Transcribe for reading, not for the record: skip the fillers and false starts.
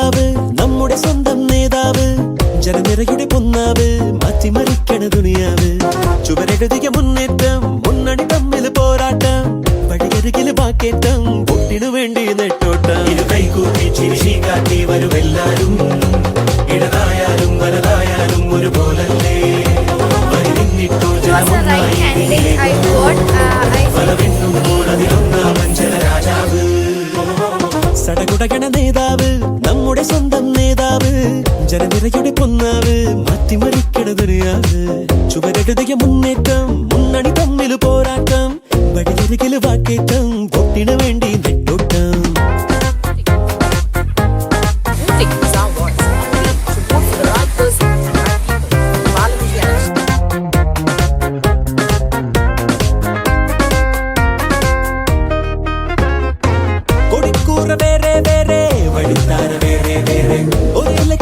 നേതാവ്, നമ്മുടെ സ്വന്തം നേതാവ്, ജനനിരയുടെ പൊന്നാവ്, മാറ്റിമറിക്കണ ദുനിയാവ്. ചുവരെഴുതിയ മുന്നേറ്റം, മുന്നണി തമ്മിൽ പോരാട്ടം, വഴിയരികില് വാക്കേറ്റം, വോട്ടിനു വേണ്ടി നെട്ടോട്ടം. ഇത് കൈകൂട്ടി ചിരിശി കാട്ടി വരുമെല്ലാരും, ഇടതായാലും വലതായാലും ഒരുപോലല്ലേ. വരിന്നിട്ടോ ജനരാജാവ്. സടകുടകണ നേതാവ്, നമ്മുടെ സ്വന്തം നേതാവ്, ജനനിരയുടെ പൊന്നാവ്, മാറ്റിമറിക്കണ ദുനിയാവ്. ചുവരെഴുതിയ മുന്നേറ്റം, മുന്നണി തമ്മിൽ പോരാട്ടം, വഴിയരികില് വാക്കേറ്റം, വോട്ടിനു വേണ്ടി നെട്ടോട്ടം. കൊടിക്കൂറ വേറെ വേറെ, വഴിത്താര വേറെ വേറെ, ഒരേ